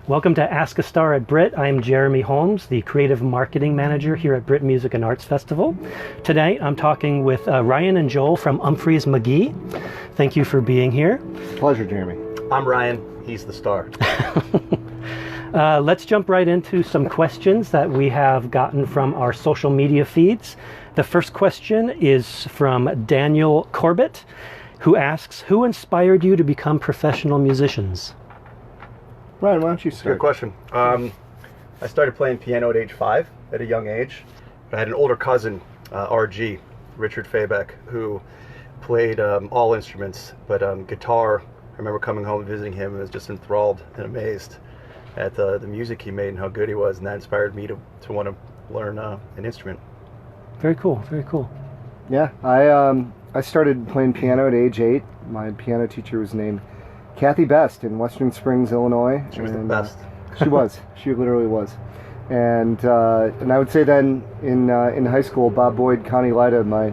Welcome to Ask a Star at Britt. I'm Jeremy Holmes, the Creative Marketing Manager here at Britt Music and Arts Festival. Today I'm talking with Ryan and Joel from Umphrey's McGee. Thank you for being here. Pleasure, Jeremy. I'm Ryan. He's the star. Let's jump right into some questions that we have gotten from our social media feeds. The first question is from Daniel Corbett, who asks, who inspired you to become professional musicians? Ryan, why don't you start? Good question. I started playing piano at age 5, at a young age. I had an older cousin, RG, Richard Fabeck, who played all instruments, but guitar. I remember coming home and visiting him and was just enthralled and amazed at the music he made and how good he was, and that inspired me to want to learn an instrument. Very cool, very cool. Yeah, I started playing piano at age 8. My piano teacher was named Kathy Best in Western Springs, Illinois. She was the best. She was. She literally was. And I would say then in high school, Bob Boyd, Connie Lyda, my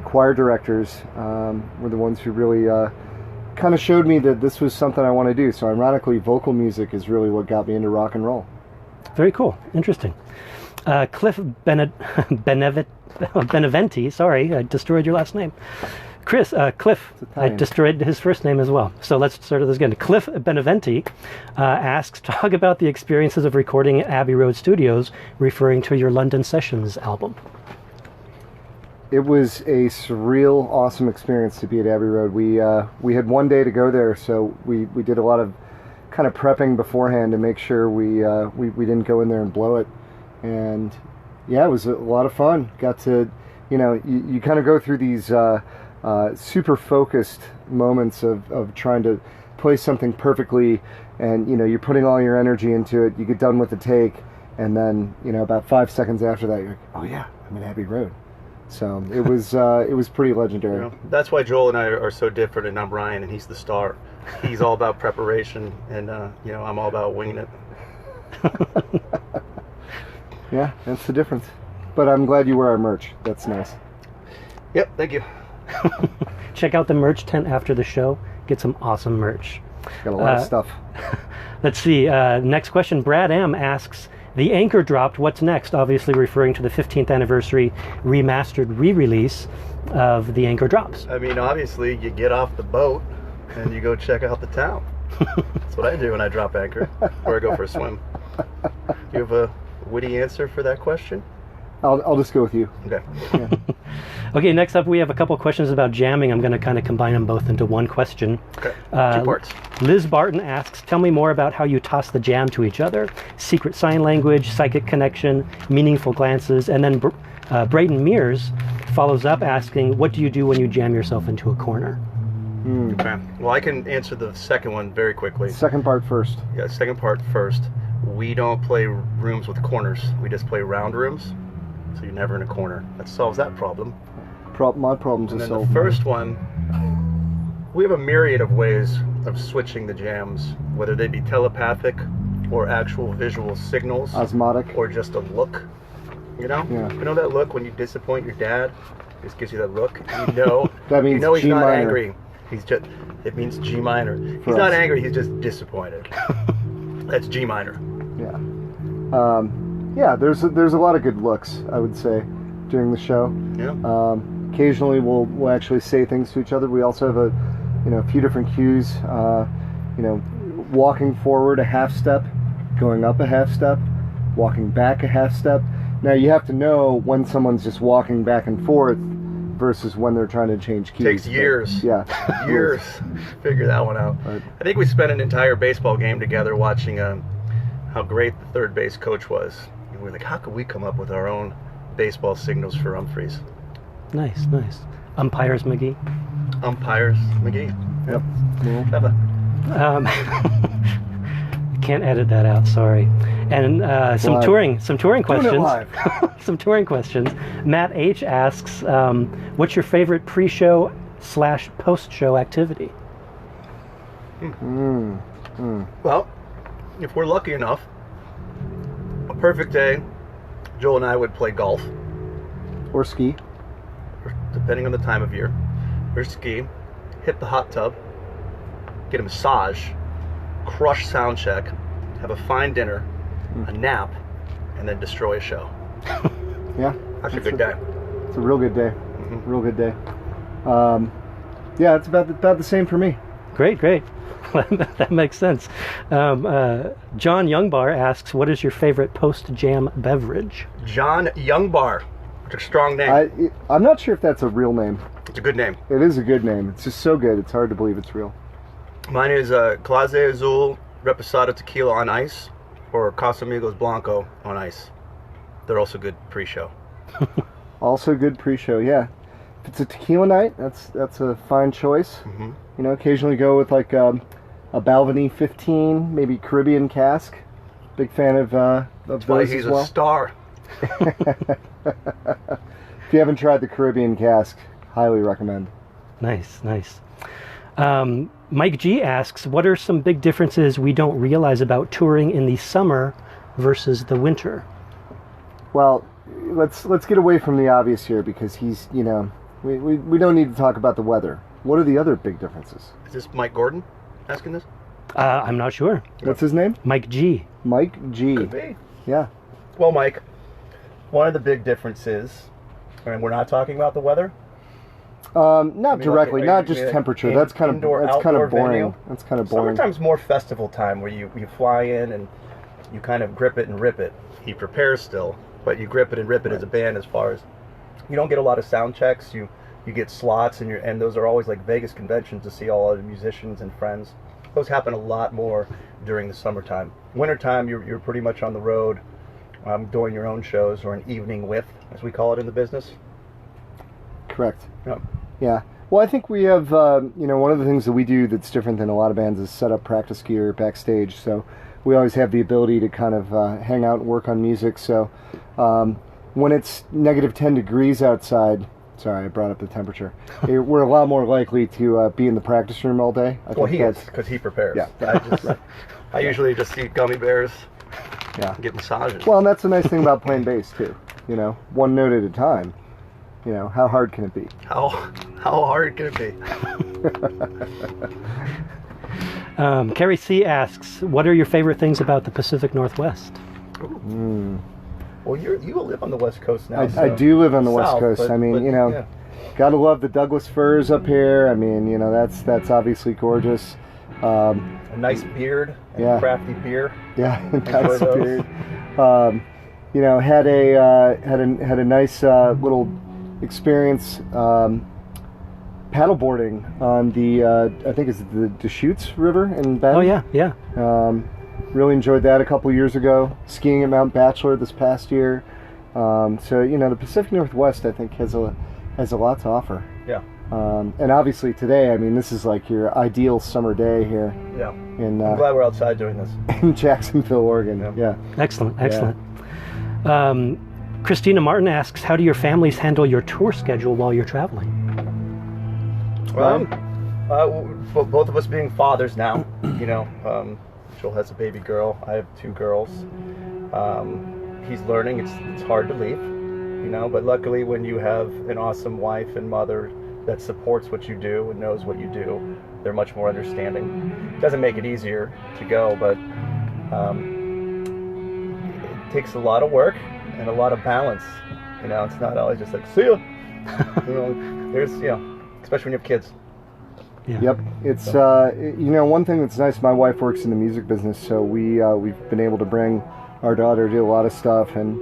choir directors were the ones who really kind of showed me that this was something I want to do. So ironically, vocal music is really what got me into rock and roll. Very cool. Interesting. Cliff Beneventi, sorry, I destroyed your last name. Cliff, I destroyed his first name as well. So let's start this again. Cliff Beneventi asks, talk about the experiences of recording at Abbey Road Studios, referring to your London Sessions album. It was a surreal, awesome experience to be at Abbey Road. We had one day to go there, so we did a lot of kind of prepping beforehand to make sure we didn't go in there and blow it. And yeah, it was a lot of fun. Got to, you kind of go through these super focused moments of trying to play something perfectly, and you're putting all your energy into it. You get done with the take, and then about 5 seconds after that, you're like, oh yeah, I'm in Abbey Road. So it was pretty legendary. That's why Joel and I are so different, and I'm Ryan, and he's the star. He's all about preparation, and I'm all about winging it. Yeah, that's the difference. But I'm glad you wear our merch. That's nice. Yep, thank you. Check out the merch tent after the show. Get some awesome merch. Got a lot of stuff. Let's see. Next question. Brad M. asks, the Anchor dropped. What's next? Obviously referring to the 15th anniversary remastered re-release of the Anchor drops. I mean, obviously, you get off the boat and you go check out the town. That's what I do when I drop Anchor, or I go for a swim. You have a witty answer for that question? I'll just go with you. Okay. Yeah. Okay, next up we have a couple questions about jamming. I'm going to kind of combine them both into one question. Okay, 2 parts. Liz Barton asks, tell me more about how you toss the jam to each other. Secret sign language, psychic connection, meaningful glances. And then Braden Mears follows up asking, what do you do when you jam yourself into a corner? Okay. Well, I can answer the second one very quickly. Second part first. Yeah, second part first. We don't play rooms with corners. We just play round rooms. So you're never in a corner. That solves that problem. My problem's And are then solved. the first one, we have a myriad of ways of switching the jams, whether they be telepathic or actual visual signals, Osmotic. or just a look. Yeah. You know that look when you disappoint your dad? It just gives you that look. You know, That means he's G not minor. angry. It means G minor. He's For not us. angry. He's just disappointed. That's G minor. Yeah. Yeah, there's a lot of good looks, I would say, during the show. Yeah. Occasionally we'll actually say things to each other. We also have a few different cues. Walking forward a half step, going up a half step, walking back a half step. Now you have to know when someone's just walking back and forth versus when they're trying to change keys. Takes years. Yeah. Years to figure that one out. Right. I think we spent an entire baseball game together watching how great the third base coach was. And we're like, how could we come up with our own baseball signals for Umphreys? Nice, nice. Umpires McGee. Umpires, McGee. Yep. Cool. Clever. Can't edit that out, sorry. And some Live. touring Doing it questions. live. Some touring questions. Matt H asks, what's your favorite pre-show / post-show activity? Well, if we're lucky enough, a perfect day, Joel and I would play golf, Or ski. depending on the time of year, or ski, hit the hot tub, get a massage, crush sound check, have a fine dinner, a nap, and then destroy a show. Yeah. That's a good day. It's a real good day. Real good day. Yeah, it's about the same for me. Great. That makes sense. John Youngbar asks, what is your favorite post-jam beverage? John Youngbar. It's a strong name. I'm not sure if that's a real name. It's a good name. It is a good name. It's just so good. It's hard to believe it's real. Mine is Clase Azul Reposado Tequila on ice or Casamigos Blanco on ice. They're also good pre-show. Also good pre-show, yeah. If it's a tequila night, that's a fine choice. Mm-hmm. You know, occasionally go with like a Balvenie 15, maybe Caribbean cask. Big fan of That's why those he's as well. a star. If you haven't tried the Caribbean cask, highly recommend. Nice. Mike G asks, what are some big differences we don't realize about touring in the summer versus the winter? Well, let's get away from the obvious here because he's, you know, we don't need to talk about the weather. What are the other big differences? Is this Mike Gordon asking this? I'm not sure. What's his name? Mike G. Mike G. Could be. Yeah. Well, Mike, one of the big differences, and we're not talking about the weather. Not directly, like, not just temperature. That's kind of boring. Venue. That's kind of boring. Summertime's more festival time where you fly in and you kind of grip it and rip it. He prepares still, but you grip it and rip it as a band. As far as you don't get a lot of sound checks, you get slots, and those are always like Vegas conventions to see all the musicians and friends. Those happen a lot more during the summertime. Wintertime, you're pretty much on the road, doing your own shows or an evening with, as we call it in the business. Correct. Yep. Yeah. Well, I think we have, one of the things that we do that's different than a lot of bands is set up practice gear backstage. So we always have the ability to kind of hang out and work on music. So when it's negative 10 degrees outside, sorry, I brought up the temperature, we're a lot more likely to be in the practice room all day. Well, he is, because he prepares. Yeah. I usually just eat gummy bears, yeah, get massages. Well, and that's the nice thing about playing bass, too. You know, one note at a time. You know, how hard can it be? How hard can it be? Carrie C. asks, what are your favorite things about the Pacific Northwest? Well, you live on the West Coast now. I do live on the West South, Coast. but, yeah. Gotta love the Douglas firs up here. I mean, that's obviously gorgeous. A nice beard and crafty beer. Yeah, nice beard. Had a nice little experience paddleboarding on the I think it's the Deschutes River in Bend. Oh yeah. Really enjoyed that a couple years ago. Skiing at Mount Bachelor this past year. So the Pacific Northwest I think has a lot to offer. Yeah. And obviously today, I mean, this is like your ideal summer day here. Yeah. I'm glad we're outside doing this. In Jacksonville, Oregon. Yeah. Excellent. Christina Martin asks, how do your families handle your tour schedule while you're traveling? Well, both of us being fathers now, Joel has a baby girl. I have 2 girls. He's learning. It's hard to leave, but luckily when you have an awesome wife and mother that supports what you do and knows what you do, they're much more understanding. It doesn't make it easier to go, but it takes a lot of work and a lot of balance. It's not always just like, see ya. There's, especially when you have kids. Yeah. Yep. It's, one thing that's nice, my wife works in the music business, so we've been able to bring our daughter to a lot of stuff, and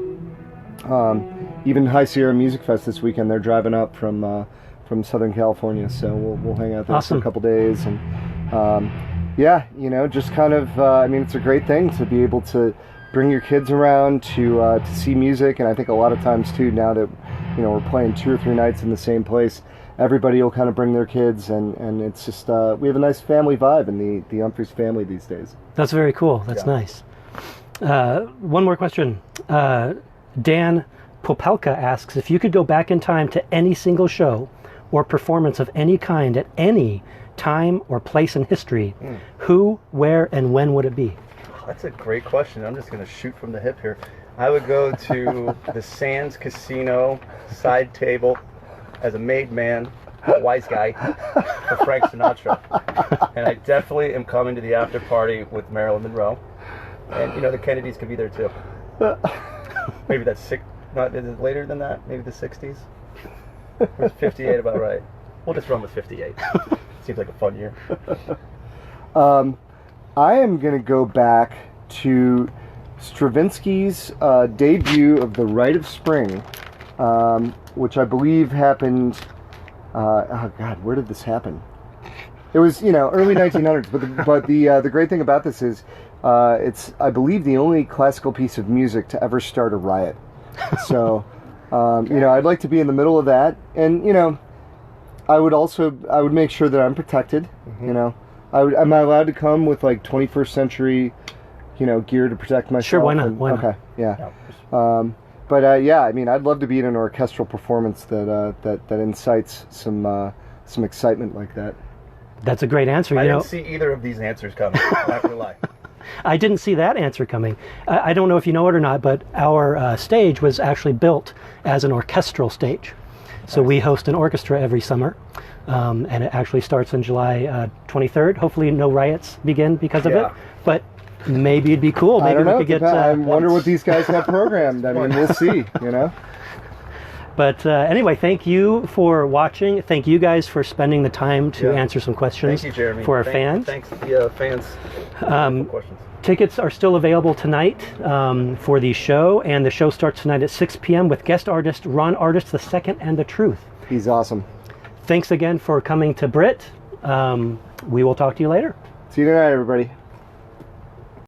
even High Sierra Music Fest this weekend, they're driving up from Southern California, so we'll hang out there for a couple days, and just kind of, it's a great thing to be able to bring your kids around to see music, and I think a lot of times too, now that we're playing 2 or 3 nights in the same place, everybody will kind of bring their kids, and it's just we have a nice family vibe in the Umphrey's family these days. That's very cool. That's nice. One more question. Dan Popelka asks, if you could go back in time to any single show or performance of any kind at any time or place in history, who, where, and when would it be? That's a great question. I'm just going to shoot from the hip here. I would go to the Sands Casino side table as a made man wise guy for Frank Sinatra. And I definitely am coming to the after party with Marilyn Monroe. And, you know, the Kennedys could be there too. Maybe that's is it later than that? Maybe the 60s? Or is 58 about right? We'll just run with 58. Seems like a fun year. I am going to go back to Stravinsky's debut of The Rite of Spring, which I believe happened. Oh God, where did this happen? It was, you know, early 1900s. But the great thing about this is, it's, I believe, the only classical piece of music to ever start a riot. So, you know, I'd like to be in the middle of that, and you know, I would make sure that I'm protected. You know, am I allowed to come with like 21st century, you know, gear to protect myself? Sure, why not? Why not? Okay, yeah. But yeah, I mean, I'd love to be in an orchestral performance that incites some excitement like that. That's a great answer. I didn't see either of these answers coming. I'm not gonna lie. I didn't see that answer coming. I don't know if you know it or not, but our stage was actually built as an orchestral stage. So we host an orchestra every summer, and it actually starts on July 23rd. Hopefully no riots begin because of it, but maybe it'd be cool. Maybe I don't know. we could get... I wonder what these guys have programmed. I mean, we'll see, you know? But anyway, thank you for watching. Thank you guys for spending the time to answer some questions for our fans. Thanks to the fans. Questions. Tickets are still available tonight for the show, and the show starts tonight at 6 p.m. with guest artist Ron Artist II and The Truth. He's awesome. Thanks again for coming to Britt. We will talk to you later. See you tonight, everybody.